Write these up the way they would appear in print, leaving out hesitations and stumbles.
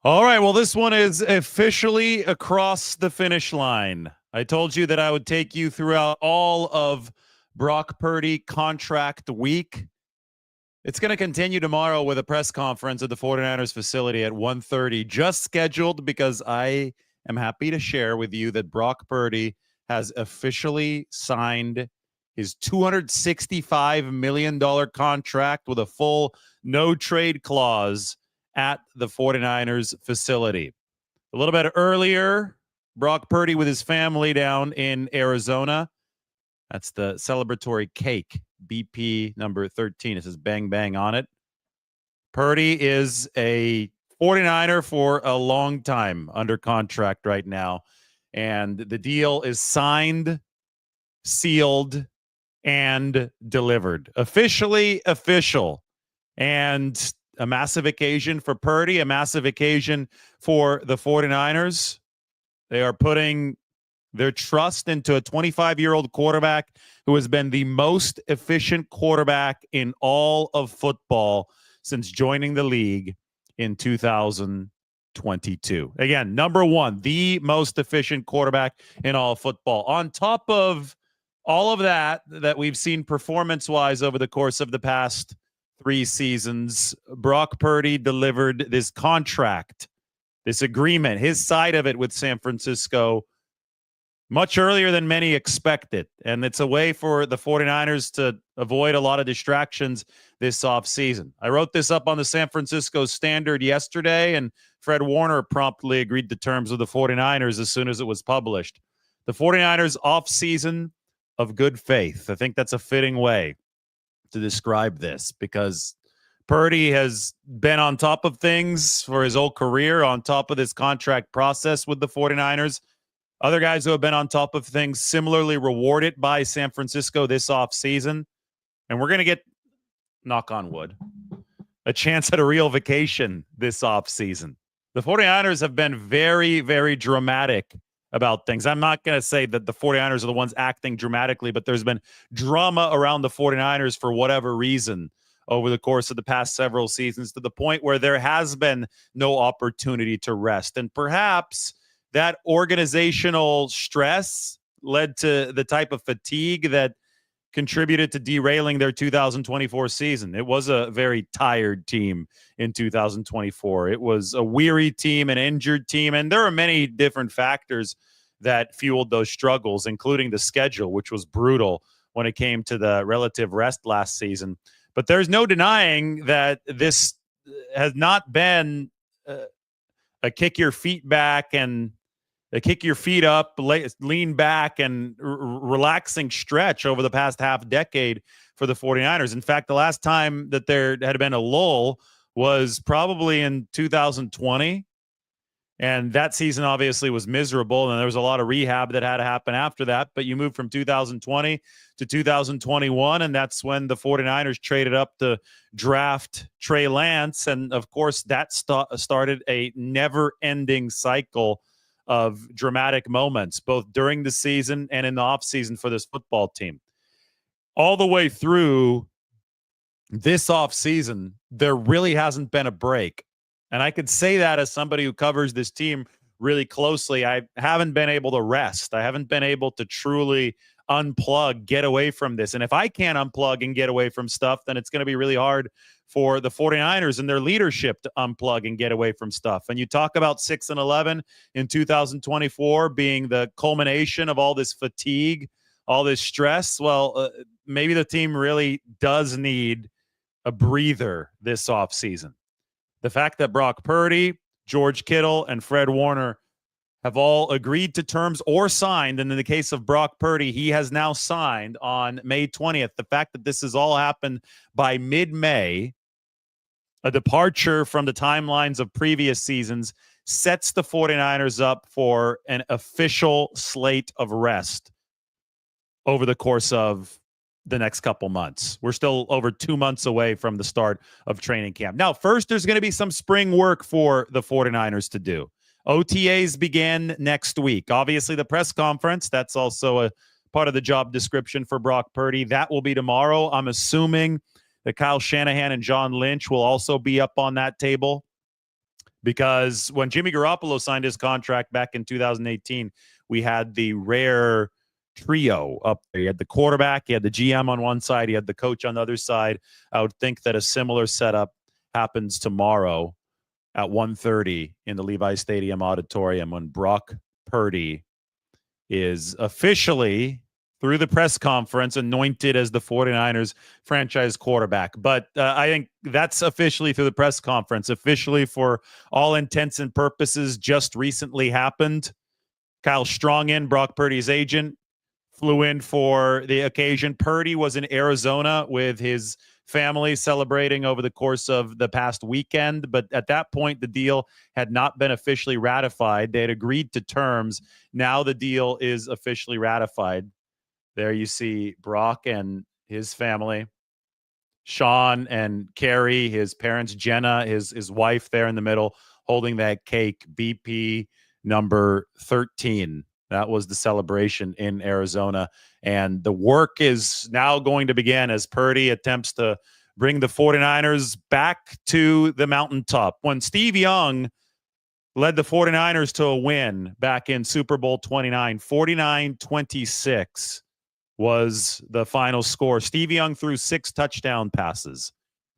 All right, well, this one is officially across the finish line. I told you that I would take you throughout all of Brock Purdy contract week. It's going to continue tomorrow with a press conference at the 49ers facility at 1:30, just scheduled because I am happy to share with you that Brock Purdy has officially signed his $265 million contract with a full no-trade clause at the 49ers facility. A little bit earlier, Brock Purdy with his family down in Arizona. That's the celebratory cake, BP number 13. It says bang, bang on it. Purdy is a 49er for a long time under contract right now. And the deal is signed, sealed, and delivered. Officially official. And a massive occasion for Purdy, a massive occasion for the 49ers. They are putting their trust into a 25-year-old quarterback who has been the most efficient quarterback in all of football since joining the league in 2022. Again, number one, the most efficient quarterback in all of football. On top of all of that we've seen performance-wise over the course of the past 3 seasons, Brock Purdy delivered this contract, this agreement, his side of it with San Francisco much earlier than many expected. And it's a way for the 49ers to avoid a lot of distractions this offseason. I wrote this up on the San Francisco Standard yesterday, and Fred Warner promptly agreed to terms with the 49ers as soon as it was published. The 49ers offseason of good faith. I think that's a fitting way to describe this, because Purdy has been on top of things for his whole career, on top of this contract process with the 49ers. Other guys who have been on top of things similarly rewarded by San Francisco this offseason. And we're going to get, knock on wood, a chance at a real vacation this offseason. The 49ers have been very, very dramatic about things. I'm not going to say that the 49ers are the ones acting dramatically, but there's been drama around the 49ers for whatever reason over the course of the past several seasons, to the point where there has been no opportunity to rest. And perhaps that organizational stress led to the type of fatigue that contributed to derailing their 2024 season. It was a very tired team in 2024. It was a weary team, an injured team, and there are many different factors that fueled those struggles, including the schedule, which was brutal when it came to the relative rest last season. But there's no denying that this has not been a kick your feet back and kick your feet up, lean back, and relaxing stretch over the past half decade for the 49ers. In fact, the last time that there had been a lull was probably in 2020. And that season obviously was miserable, and there was a lot of rehab that had to happen after that. But you moved from 2020 to 2021, and that's when the 49ers traded up to draft Trey Lance. And, of course, that started a never-ending cycle of dramatic moments, both during the season and in the offseason for this football team. All the way through this offseason, there really hasn't been a break. And I could say that as somebody who covers this team really closely. I haven't been able to rest. I haven't been able to truly unplug, get away from this. And if I can't unplug and get away from stuff, then it's going to be really hard for the 49ers and their leadership to unplug and get away from stuff. And you talk about 6-11 in 2024 being the culmination of all this fatigue, all this stress. Well, maybe the team really does need a breather this offseason. The fact that Brock Purdy, George Kittle, and Fred Warner have all agreed to terms or signed, and in the case of Brock Purdy, he has now signed on May 20th. The fact that this has all happened by mid-May, a departure from the timelines of previous seasons, sets the 49ers up for an official slate of rest over the course of the next couple months. We're still over 2 months away from the start of training camp. Now, first, there's going to be some spring work for the 49ers to do. OTAs begin next week. Obviously, the press conference, that's also a part of the job description for Brock Purdy. That will be tomorrow. I'm assuming that Kyle Shanahan and John Lynch will also be up on that table. because when Jimmy Garoppolo signed his contract back in 2018, we had the rare trio up there. He had the quarterback, he had the GM on one side, he had the coach on the other side. I would think that a similar setup happens tomorrow at 1:30 in the Levi Stadium auditorium when Brock Purdy is officially, through the press conference, anointed as the 49ers franchise quarterback. But I think that's officially through the press conference. Officially, for all intents and purposes, just recently happened. Kyle Strongin, Brock Purdy's agent, flew in for the occasion. Purdy was in Arizona with his family celebrating over the course of the past weekend. But at that point, the deal had not been officially ratified. They had agreed to terms. Now the deal is officially ratified. There you see Brock and his family, Sean and Carrie, his parents, Jenna, his wife there in the middle, holding that cake, BP number 13. That was the celebration in Arizona. And the work is now going to begin as Purdy attempts to bring the 49ers back to the mountaintop. When Steve Young led the 49ers to a win back in Super Bowl 29, 49-26 was the final score. Steve Young threw 6 touchdown passes.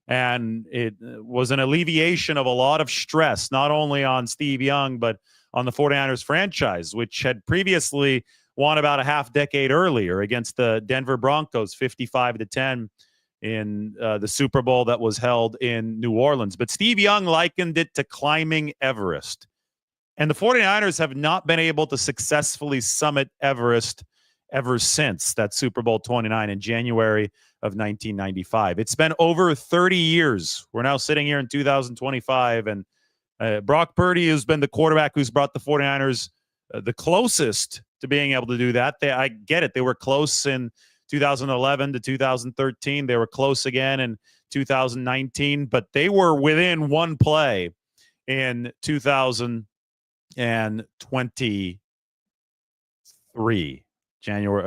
And it was an alleviation of a lot of stress, not only on Steve Young, but on the 49ers franchise, which had previously won about a half decade earlier against the Denver Broncos, 55-10 in the Super Bowl that was held in New Orleans. But Steve Young likened it to climbing Everest. And the 49ers have not been able to successfully summit Everest ever since that Super Bowl 29 in January of 1995. It's been over 30 years. We're now sitting here in 2025, and Brock Purdy has been the quarterback who's brought the 49ers the closest to being able to do that. I get it. They were close in 2011 to 2013. They were close again in 2019, but they were within one play in 2023.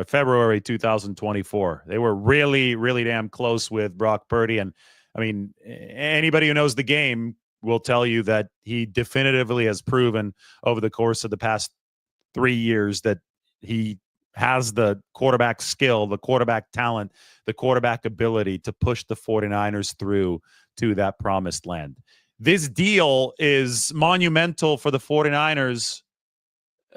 February 2024. They were really, really damn close with Brock Purdy. And I mean, anybody who knows the game will tell you that he definitively has proven over the course of the past 3 years that he has the quarterback skill, the quarterback talent, the quarterback ability to push the 49ers through to that promised land. This deal is monumental for the 49ers.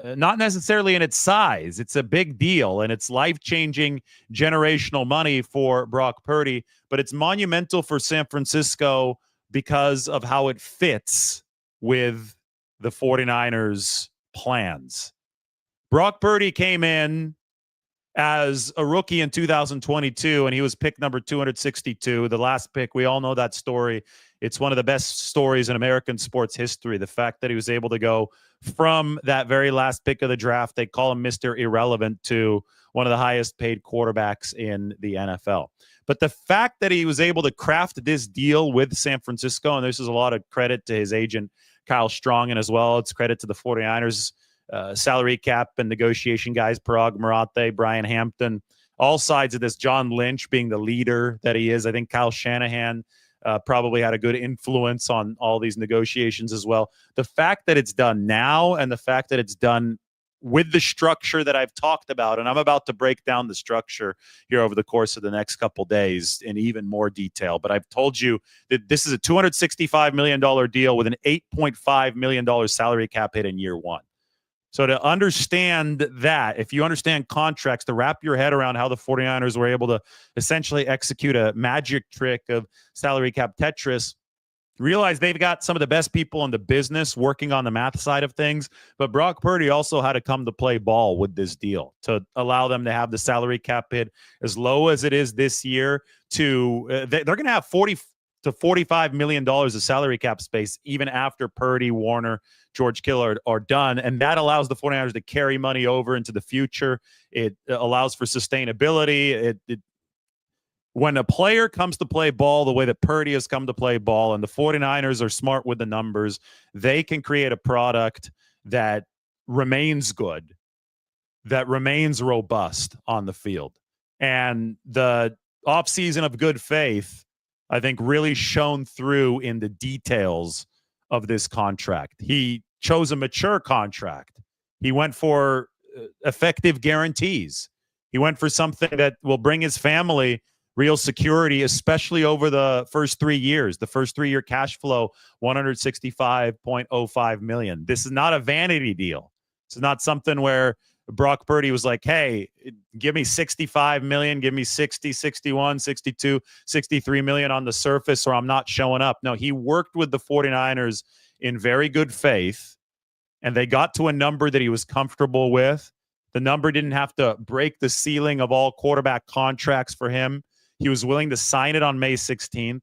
Not necessarily in its size. It's a big deal, and it's life-changing generational money for Brock Purdy, but it's monumental for San Francisco because of how it fits with the 49ers' plans. Brock Purdy came in as a rookie in 2022, and he was pick number 262, the last pick. We all know that story. It's one of the best stories in American sports history, the fact that he was able to go from that very last pick of the draft, they call him Mr. Irrelevant, to one of the highest paid quarterbacks in the NFL. But the fact that he was able to craft this deal with San Francisco, and this is a lot of credit to his agent, Kyle Strongin, as well. It's credit to the 49ers salary cap and negotiation guys, Parag Marate, Brian Hampton, all sides of this, John Lynch being the leader that he is. I think Kyle Shanahan probably had a good influence on all these negotiations as well. The fact that it's done now and the fact that it's done with the structure that I've talked about, and I'm about to break down the structure here over the course of the next couple days in even more detail. But I've told you that this is a $265 million deal with an $8.5 million salary cap hit in year one. So to understand that, if you understand contracts, to wrap your head around how the 49ers were able to essentially execute a magic trick of salary cap Tetris, realize they've got some of the best people in the business working on the math side of things. But Brock Purdy also had to come to play ball with this deal to allow them to have the salary cap hit as low as it is this year. They're going to have $40 to $45 million of salary cap space even after Purdy, Warner, George Kittle are done. And that allows the 49ers to carry money over into the future. It allows for sustainability. When a player comes to play ball the way that Purdy has come to play ball, and the 49ers are smart with the numbers, they can create a product that remains good, that remains robust on the field. And the offseason of good faith, I think, really shone through in the details of this contract. He chose a mature contract. He went for effective guarantees. He went for something that will bring his family real security, especially over the first 3 years. The first 3-year cash flow, $165.05 million. This is not a vanity deal. This is not something where Brock Purdy was like, hey, give me 65 million, give me 60, 61, 62, 63 million on the surface, or I'm not showing up. No, he worked with the 49ers in very good faith, and they got to a number that he was comfortable with. The number didn't have to break the ceiling of all quarterback contracts for him. He was willing to sign it on May 16th.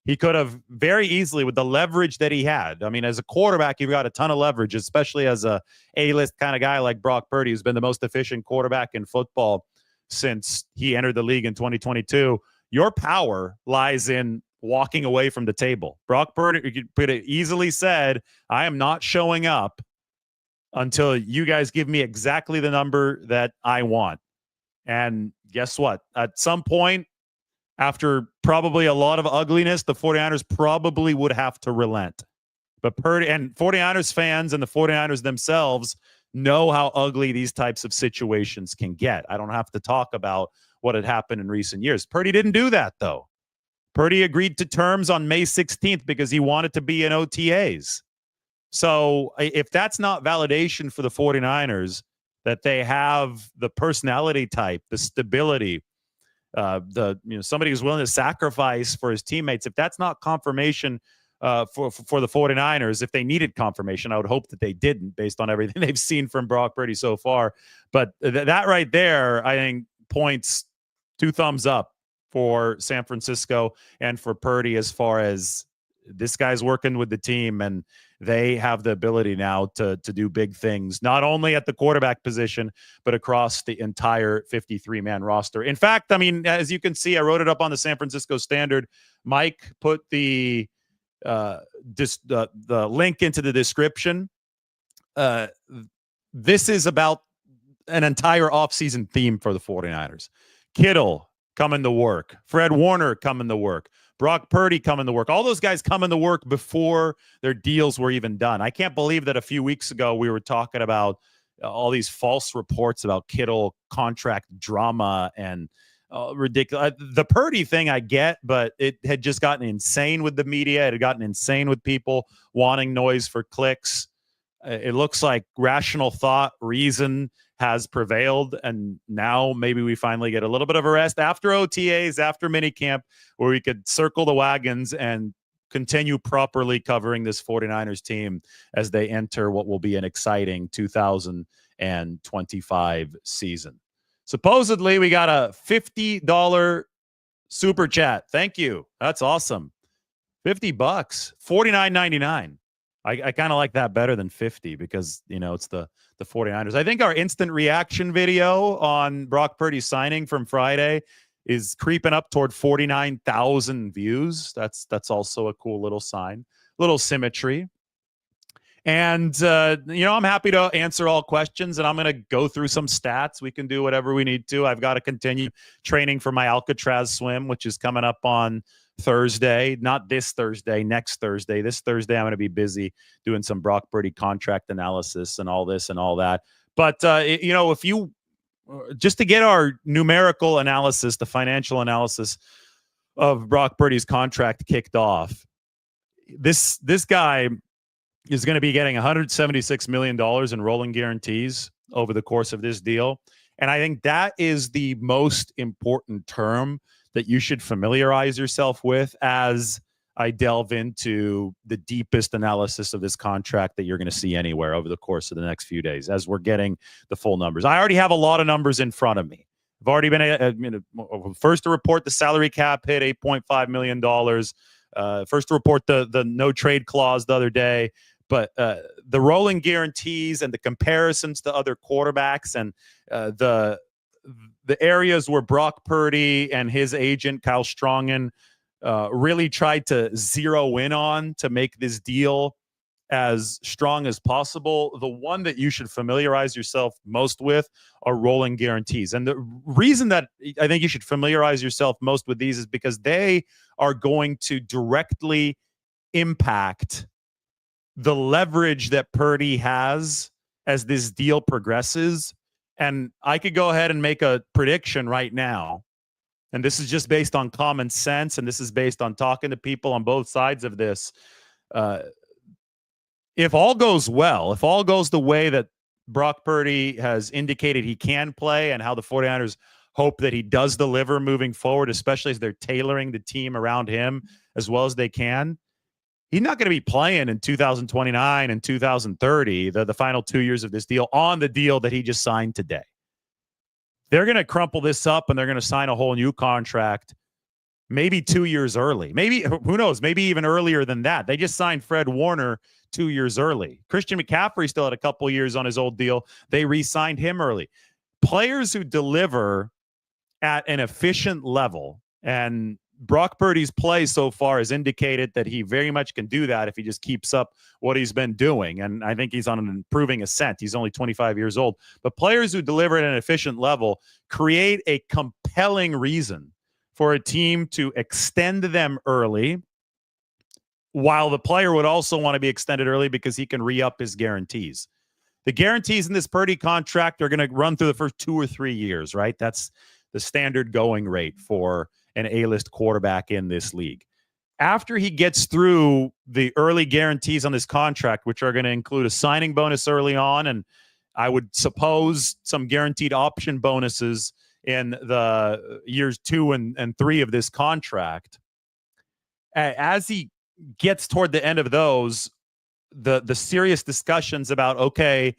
He could have very easily, with the leverage that he had. I mean, as a quarterback, you've got a ton of leverage, especially as a A-list kind of guy like Brock Purdy, who's been the most efficient quarterback in football since he entered the league in 2022. Your power lies in walking away from the table. Brock Purdy could have easily said, I am not showing up until you guys give me exactly the number that I want. And guess what? At some point, after probably a lot of ugliness, the 49ers probably would have to relent. But Purdy and 49ers fans and the 49ers themselves know how ugly these types of situations can get. I don't have to talk about what had happened in recent years. Purdy didn't do that, though. Purdy agreed to terms on May 16th because he wanted to be in OTAs. So if that's not validation for the 49ers, that they have the personality type, the stability, somebody who's willing to sacrifice for his teammates, if that's not confirmation for the 49ers, if they needed confirmation, I would hope that they didn't based on everything they've seen from Brock Purdy so far. But that right there, I think, points 2 thumbs up for San Francisco and for Purdy as far as this guy's working with the team, and they have the ability now to do big things, not only at the quarterback position, but across the entire 53-man roster. In fact, I mean, as you can see, I wrote it up on the San Francisco Standard. Mike put the link into the description. This is about an entire offseason theme for the 49ers. Kittle coming to work. Fred Warner coming to work. Brock Purdy coming to work. All those guys coming to work before their deals were even done. I can't believe that a few weeks ago we were talking about all these false reports about Kittle contract drama and ridiculous. The Purdy thing I get, but it had just gotten insane with the media. It had gotten insane with people wanting noise for clicks. It looks like rational thought, reason has prevailed, and now maybe we finally get a little bit of a rest after OTAs, after minicamp, where we could circle the wagons and continue properly covering this 49ers team as they enter what will be an exciting 2025 season. Supposedly, we got a $50 super chat. Thank you. That's awesome. $50, $49.99. I kind of like that better than 50 because, it's the 49ers. I think our instant reaction video on Brock Purdy signing from Friday is creeping up toward 49,000 views. That's also a cool little sign, little symmetry. And, I'm happy to answer all questions, and I'm going to go through some stats. We can do whatever we need to. I've got to continue training for my Alcatraz swim, which is coming up on Thursday, not this Thursday, next Thursday. This Thursday, I'm going to be busy doing some Brock Purdy contract analysis and all this and all that. But, if you just to get our numerical analysis, the financial analysis of Brock Purdy's contract kicked off, this guy is going to be getting $176 million in rolling guarantees over the course of this deal. And I think that is the most important term that you should familiarize yourself with as I delve into the deepest analysis of this contract that you're going to see anywhere over the course of the next few days as we're getting the full numbers. I already have a lot of numbers in front of me. I've already been first to report the salary cap hit $8.5 million. First to report the no trade clause the other day. But the rolling guarantees and the comparisons to other quarterbacks and the areas where Brock Purdy and his agent, Kyle Strongen, really tried to zero in on to make this deal as strong as possible. The one that you should familiarize yourself most with are rolling guarantees. And the reason that I think you should familiarize yourself most with these is because they are going to directly impact the leverage that Purdy has as this deal progresses. And I could go ahead and make a prediction right now. And this is just based on common sense. And this is based on talking to people on both sides of this. If all goes well, if all goes the way that Brock Purdy has indicated he can play and how the 49ers hope that he does deliver moving forward, especially as they're tailoring the team around him as well as they can, he's not going to be playing in 2029 and 2030, the final 2 years of this deal, on the deal that he just signed today. They're going to crumple this up and they're going to sign a whole new contract maybe 2 years early. Maybe, who knows, maybe even earlier than that. They just signed Fred Warner 2 years early. Christian McCaffrey still had a couple years on his old deal. They re-signed him early. Players who deliver at an efficient level, and Brock Purdy's play so far has indicated that he very much can do that if he just keeps up what he's been doing. And I think he's on an improving ascent. He's only 25 years old. But players who deliver at an efficient level create a compelling reason for a team to extend them early, while the player would also want to be extended early because he can re-up his guarantees. The guarantees in this Purdy contract are going to run through the first 2 or 3 years, right? That's the standard going rate for an A-list quarterback in this league. After he gets through the early guarantees on this contract, which are going to include a signing bonus early on, and I would suppose some guaranteed option bonuses in the years 2 and 3 of this contract, as he gets toward the end of those, the serious discussions about, okay,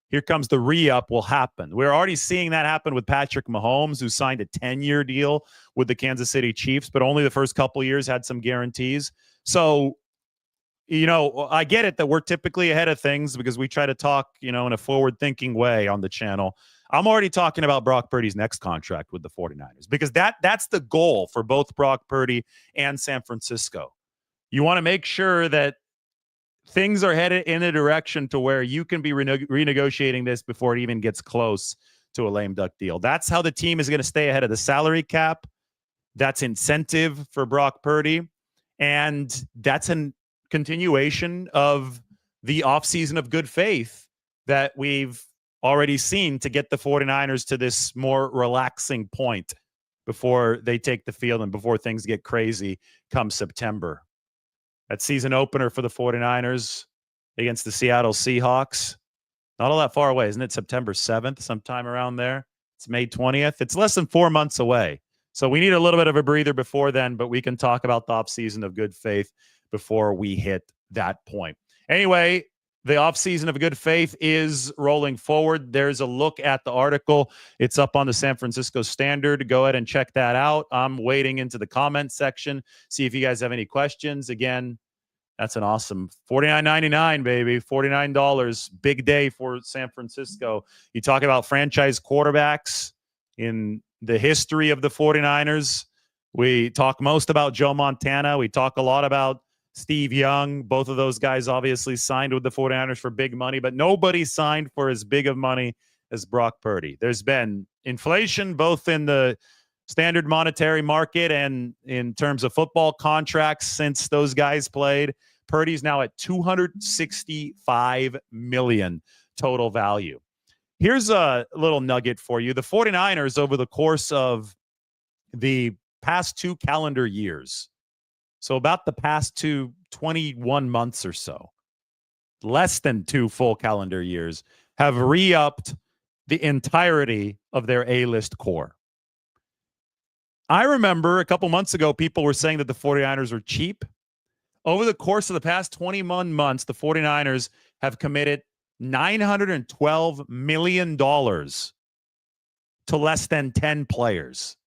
here comes the re-up will happen. We're already seeing that happen with Patrick Mahomes, who signed a 10-year deal with the Kansas City Chiefs, but only the first couple years had some guarantees. So, I get it that we're typically ahead of things because we try to talk, in a forward-thinking way on the channel. I'm already talking about Brock Purdy's next contract with the 49ers because that's the goal for both Brock Purdy and San Francisco. You want to make sure that things are headed in a direction to where you can be renegotiating this before it even gets close to a lame duck deal. That's how the team is going to stay ahead of the salary cap. That's incentive for Brock Purdy. And that's a continuation of the offseason of good faith that we've already seen to get the 49ers to this more relaxing point before they take the field and before things get crazy come September. That season opener for the 49ers against the Seattle Seahawks, not all that far away, isn't it? September 7th, sometime around there. It's May 20th. It's less than 4 months away. So we need a little bit of a breather before then, but we can talk about the offseason of good faith before we hit that point. Anyway, the offseason of good faith is rolling forward. There's a look at the article. It's up on the San Francisco Standard. Go ahead and check that out. I'm waiting into the comment section, see if you guys have any questions. Again, that's an awesome $49.99, baby. $49. Big day for San Francisco. You talk about franchise quarterbacks in the history of the 49ers. We talk most about Joe Montana. We talk a lot about Steve Young. Both of those guys obviously signed with the 49ers for big money, but nobody signed for as big of money as Brock Purdy. There's been inflation both in the standard monetary market and in terms of football contracts since those guys played. Purdy's now at $265 million total value. Here's a little nugget for you. The 49ers, over the course of the past 2 calendar years, so about the past 21 months or so, less than 2 full calendar years, have re-upped the entirety of their A-list core. I remember a couple months ago, people were saying that the 49ers were cheap. Over the course of the past 21 months, the 49ers have committed $912 million to less than 10 players.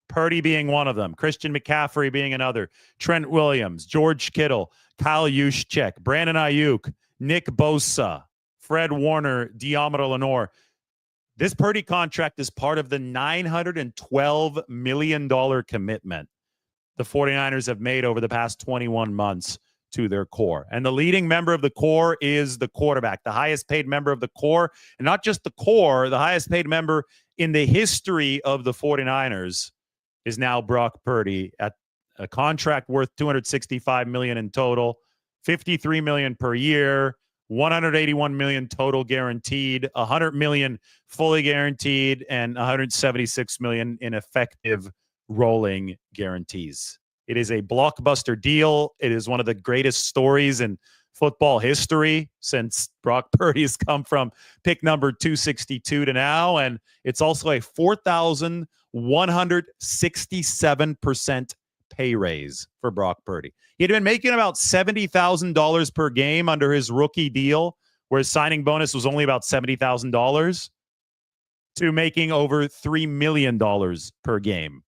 Purdy being one of them, Christian McCaffrey being another, Trent Williams, George Kittle, Kyle Juszczyk, Brandon Ayuk, Nick Bosa, Fred Warner, Deommodore Lenoir. This Purdy contract is part of the $912 million commitment the 49ers have made over the past 21 months to their core. And the leading member of the core is the quarterback, the highest paid member of the core. And not just the core, the highest paid member in the history of the 49ers is now Brock Purdy at a contract worth $265 million in total. $53 million per year, $181 million total guaranteed, $100 million fully guaranteed, and $176 million in effective rolling guarantees. It is a blockbuster deal. It is one of the greatest stories in football history since Brock Purdy has come from pick number 262 to now. And it's also a 4,167% pay raise for Brock Purdy. He had been making about $70,000 per game under his rookie deal, where his signing bonus was only about $70,000, to making over $3 million per game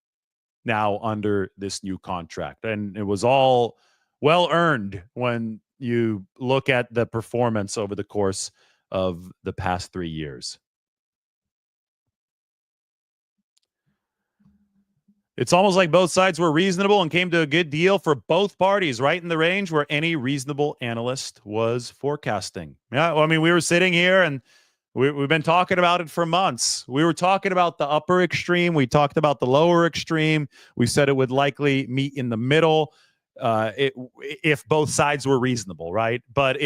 now under this new contract. And it was all well earned when you look at the performance over the course of the past 3 years. It's almost like both sides were reasonable and came to a good deal for both parties, right in the range where any reasonable analyst was forecasting. Yeah, well, I mean, we were sitting here and we've been talking about it for months. We were talking about the upper extreme. We talked about the lower extreme. We said it would likely meet in the middle if both sides were reasonable, right? But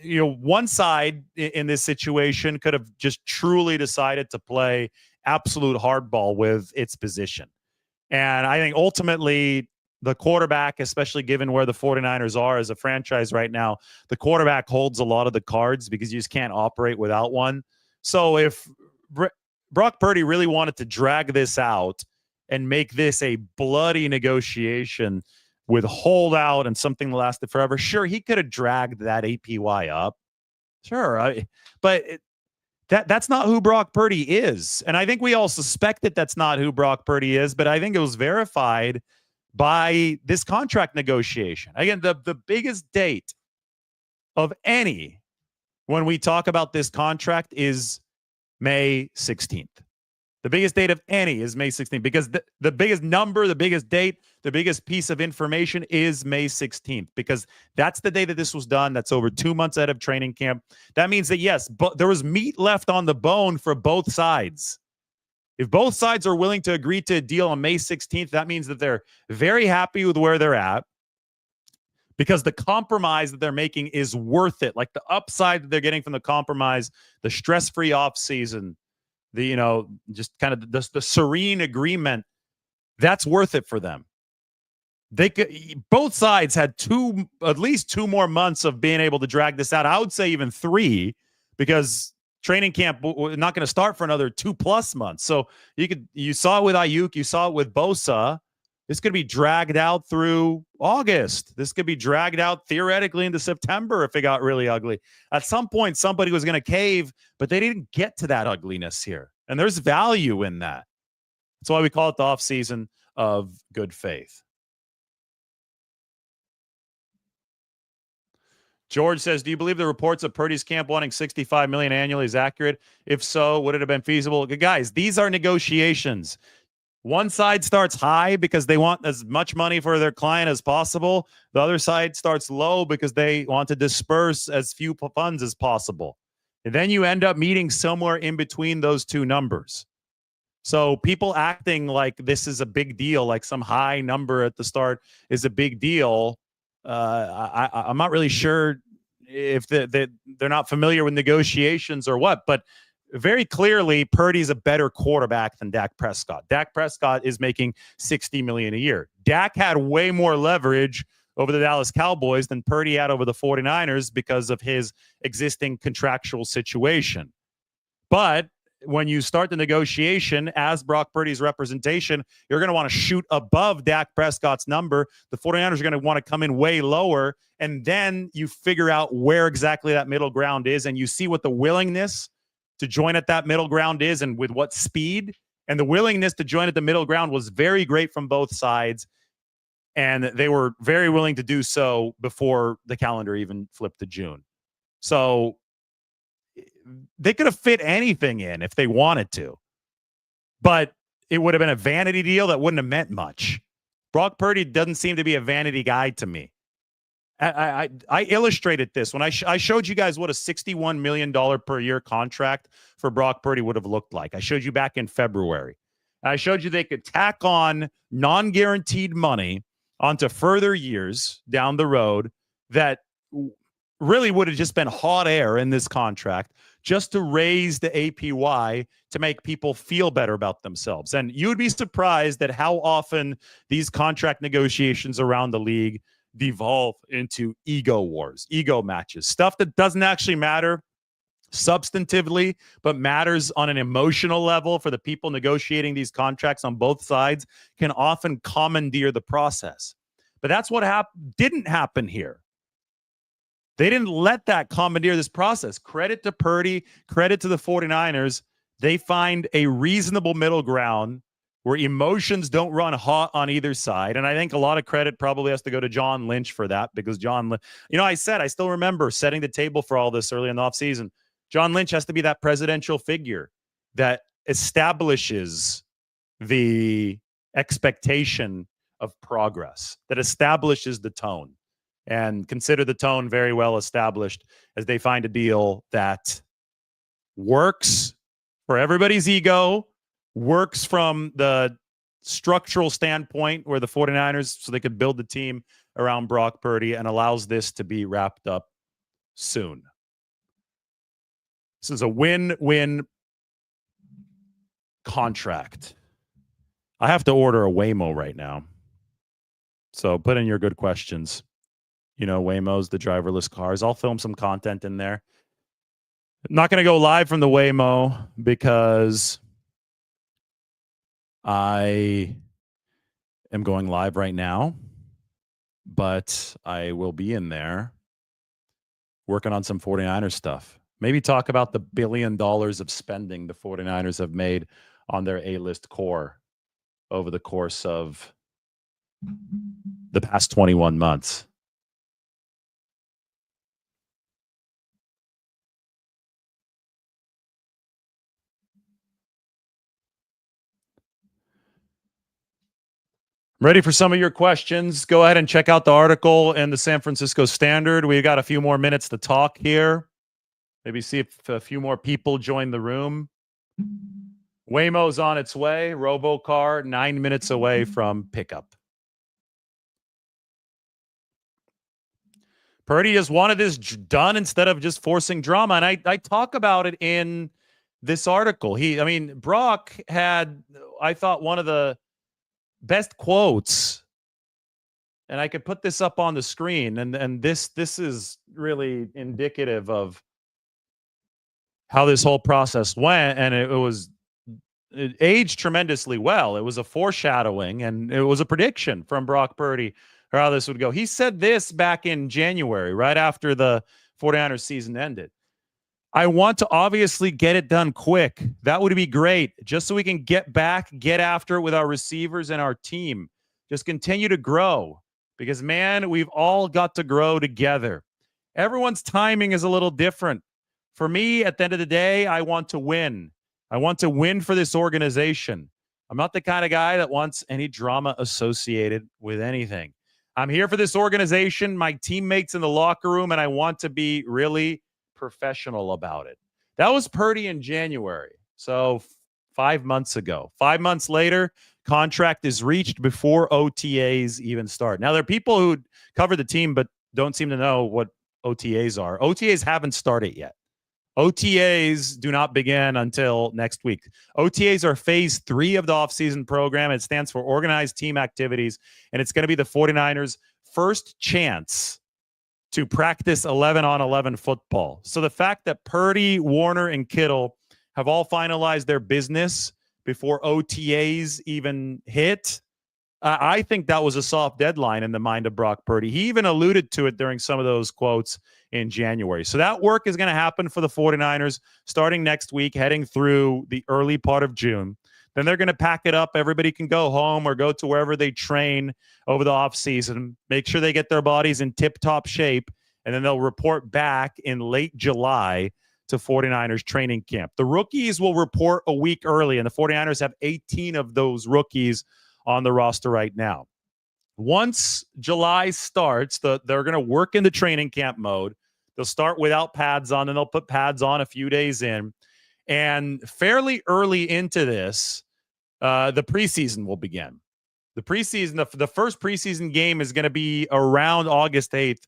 one side in this situation could have just truly decided to play absolute hardball with its position. And I think ultimately the quarterback, especially given where the 49ers are as a franchise right now, the quarterback holds a lot of the cards because you just can't operate without one. So if Brock Purdy really wanted to drag this out and make this a bloody negotiation with holdout and something that lasted forever, sure, he could have dragged that APY up. Sure. But that's not who Brock Purdy is. And I think we all suspect that that's not who Brock Purdy is, but I think it was verified by this contract negotiation. Again, the biggest date of any when we talk about this contract is May 16th. The biggest date of any is May 16th because the biggest number, the biggest date, the biggest piece of information is May 16th because that's the day that this was done. That's over 2 months out of training camp. That means that, yes, but there was meat left on the bone for both sides. If both sides are willing to agree to a deal on May 16th, that means that they're very happy with where they're at because the compromise that they're making is worth it. Like the upside that they're getting from the compromise, the stress-free offseason, just kind of the serene agreement, that's worth it for them. Both sides had at least 2 more months of being able to drag this out. I would say even 3 because training camp not going to start for another 2+ months. So you saw it with Ayuk, you saw it with Bosa. This could be dragged out through August. This could be dragged out theoretically into September if it got really ugly. At some point, somebody was going to cave, but they didn't get to that ugliness here. And there's value in that. That's why we call it the offseason of good faith. George says, do you believe the reports of Purdy's camp wanting $65 million annually is accurate? If so, would it have been feasible? Guys, these are negotiations. One side starts high because they want as much money for their client as possible. The other side starts low because they want to disperse as few funds as possible. And then you end up meeting somewhere in between those two numbers. So people acting like this is a big deal, like some high number at the start is a big deal. I'm not really sure if they're not familiar with negotiations or what, but very clearly, Purdy's a better quarterback than Dak Prescott. Dak Prescott is making $60 million a year. Dak had way more leverage over the Dallas Cowboys than Purdy had over the 49ers because of his existing contractual situation. But when you start the negotiation as Brock Purdy's representation, you're going to want to shoot above Dak Prescott's number. The 49ers are going to want to come in way lower, and then you figure out where exactly that middle ground is, and you see what the willingness to join at that middle ground is and with what speed. And the willingness to join at the middle ground was very great from both sides. And they were very willing to do so before the calendar even flipped to June. So they could have fit anything in if they wanted to. But it would have been a vanity deal that wouldn't have meant much. Brock Purdy doesn't seem to be a vanity guy to me. I illustrated this when I showed you guys what a $61 million per year contract for Brock Purdy would have looked like. I showed you back in February. I showed you they could tack on non-guaranteed money onto further years down the road that really would have just been hot air in this contract just to raise the APY to make people feel better about themselves. And you'd be surprised at how often these contract negotiations around the league devolve into ego wars, ego matches, stuff that doesn't actually matter substantively, but matters on an emotional level for the people negotiating these contracts on both sides, can often commandeer the process. But that's what didn't happen here. They didn't let that commandeer this process. Credit to Purdy, credit to the 49ers. They find a reasonable middle ground where emotions don't run hot on either side. And I think a lot of credit probably has to go to John Lynch for that, because I still remember setting the table for all this early in the offseason. John Lynch has to be that presidential figure that establishes the expectation of progress, that establishes the tone. And consider the tone very well established as they find a deal that works for everybody's ego, works from the structural standpoint where the 49ers, so they could build the team around Brock Purdy, and allows this to be wrapped up soon. This is a win-win contract. I have to order a Waymo right now. So put in your good questions. Waymos, the driverless cars. I'll film some content in there. I'm not going to go live from the Waymo because I am going live right now, but I will be in there working on some 49ers stuff. Maybe talk about the $1 billion of spending the 49ers have made on their A-list core over the course of the past 21 months. Ready for some of your questions? Go ahead and check out the article in the San Francisco Standard. We've got a few more minutes to talk here. Maybe see if a few more people join the room. Waymo's on its way. Robocar, 9 minutes away from pickup. Purdy just wanted this done instead of just forcing drama. And I talk about it in this article. Brock had, I thought, one of the best quotes, and I could put this up on the screen, and this is really indicative of how this whole process went, and it aged tremendously well. It was a foreshadowing, and it was a prediction from Brock Purdy or how this would go. He said this back in January, right after the 49ers season ended. I want to obviously get it done quick. That would be great, just so we can get after it with our receivers and our team. Just continue to grow, because, man, we've all got to grow together. Everyone's timing is a little different. For me, at the end of the day, I want to win. I want to win for this organization. I'm not the kind of guy that wants any drama associated with anything. I'm here for this organization, my teammates in the locker room, and I want to be really professional about it. That was Purdy in January. So 5 months ago. 5 months later, contract is reached before OTAs even start. Now, there are people who cover the team but don't seem to know what OTAs are. OTAs haven't started yet. OTAs do not begin until next week. OTAs are phase 3 of the offseason program. It stands for Organized Team Activities, and it's going to be the 49ers' first chance to practice 11-on-11 football. So the fact that Purdy, Warner, and Kittle have all finalized their business before OTAs even hit, I think that was a soft deadline in the mind of Brock Purdy. He even alluded to it during some of those quotes in January. So that work is going to happen for the 49ers starting next week, heading through the early part of June. Then they're going to pack it up. Everybody can go home or go to wherever they train over the offseason, make sure they get their bodies in tip-top shape, and then they'll report back in late July to 49ers training camp. The rookies will report a week early, and the 49ers have 18 of those rookies on the roster right now. Once July starts, they're going to work in the training camp mode. They'll start without pads on, and they'll put pads on a few days in. And fairly early into this, the preseason will begin. The preseason, the first preseason game is going to be around August 8th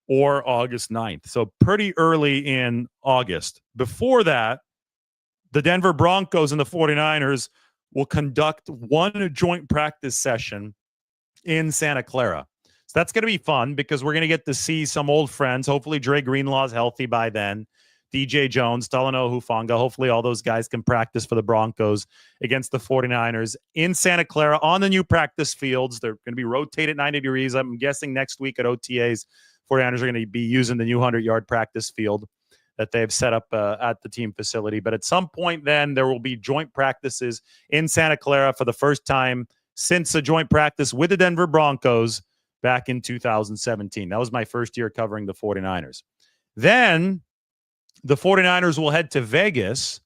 or August 9th. So pretty early in August. Before that, the Denver Broncos and the 49ers will conduct one joint practice session in Santa Clara. So that's going to be fun because we're going to get to see some old friends. Hopefully, Dre Greenlaw's healthy by then. DJ Jones, Talanoa Hufanga. Hopefully, all those guys can practice for the Broncos against the 49ers in Santa Clara on the new practice fields. They're going to be rotated 90 degrees. I'm guessing next week at OTAs, 49ers are going to be using the new 100-yard practice field that they've set up at the team facility. But at some point then, there will be joint practices in Santa Clara for the first time since a joint practice with the Denver Broncos back in 2017. That was my first year covering the 49ers. Then the 49ers will head to Vegas.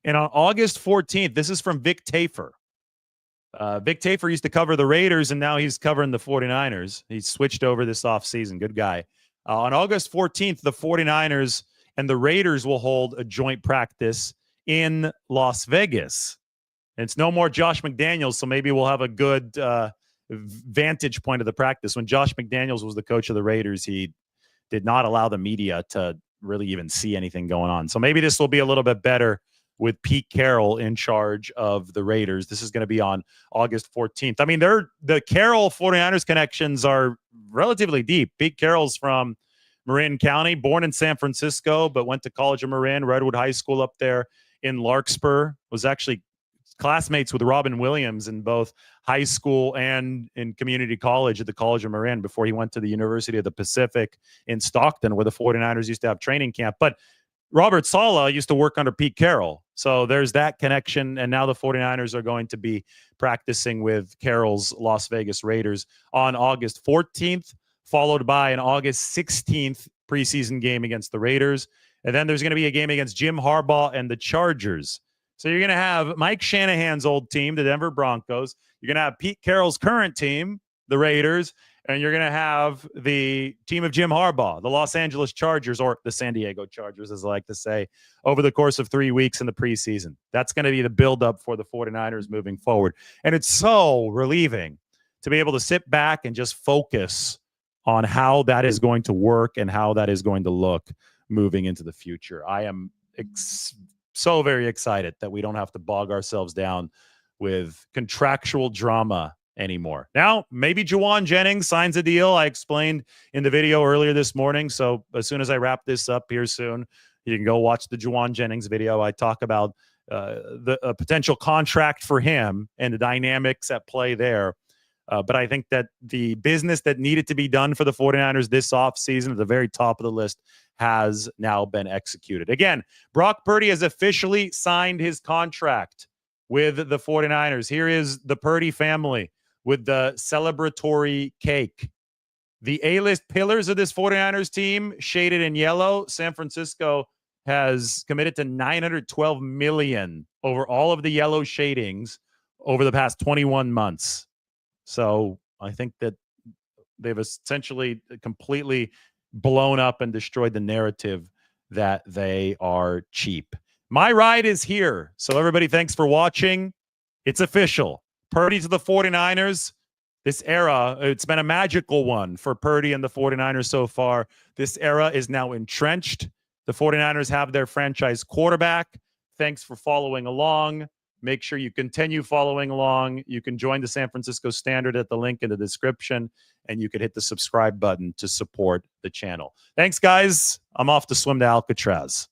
And on August 14th, this is from Vic Tafer. Vic Tafer used to cover the Raiders, and now he's covering the 49ers. He switched over this offseason. Good guy. On August 14th, the 49ers and the Raiders will hold a joint practice in Las Vegas. And it's no more Josh McDaniels, so maybe we'll have a good vantage point of the practice. When Josh McDaniels was the coach of the Raiders, he did not allow the media to really even see anything going on. So maybe this will be a little bit better with Pete Carroll in charge of the Raiders. This is going to be on August 14th. I mean, the Carroll 49ers connections are relatively deep. Pete Carroll's from Marin County, born in San Francisco, but went to college in Marin, Redwood High School up there in Larkspur, was actually classmates with Robin Williams in both high school and in community college at the College of Marin before he went to the University of the Pacific in Stockton, where the 49ers used to have training camp. But Robert Saleh used to work under Pete Carroll. So there's that connection. And now the 49ers are going to be practicing with Carroll's Las Vegas Raiders on August 14th, followed by an August 16th preseason game against the Raiders. And then there's going to be a game against Jim Harbaugh and the Chargers. So you're going to have Mike Shanahan's old team, the Denver Broncos. You're going to have Pete Carroll's current team, the Raiders. And you're going to have the team of Jim Harbaugh, the Los Angeles Chargers, or the San Diego Chargers, as I like to say, over the course of 3 weeks in the preseason. That's going to be the buildup for the 49ers moving forward. And it's so relieving to be able to sit back and just focus on how that is going to work and how that is going to look moving into the future. I am so very excited that we don't have to bog ourselves down with contractual drama anymore. Now, maybe Juwan Jennings signs a deal. I explained in the video earlier this morning. So as soon as I wrap this up here soon, you can go watch the Juwan Jennings video. I talk about the potential contract for him and the dynamics at play there. But I think that the business that needed to be done for the 49ers this offseason at the very top of the list has now been executed. Again, Brock Purdy has officially signed his contract with the 49ers. Here is the Purdy family with the celebratory cake. The A-list pillars of this 49ers team, shaded in yellow. San Francisco has committed to $912 million over all of the yellow shadings over the past 21 months. So I think that they've essentially completely blown up and destroyed the narrative that they are cheap. My ride is here. So everybody, thanks for watching. It's official. Purdy to the 49ers. This era, it's been a magical one for Purdy and the 49ers so far. This era is now entrenched. The 49ers have their franchise quarterback. Thanks for following along. Make sure you continue following along. You can join the San Francisco Standard at the link in the description, and you can hit the subscribe button to support the channel. Thanks, guys. I'm off to swim to Alcatraz.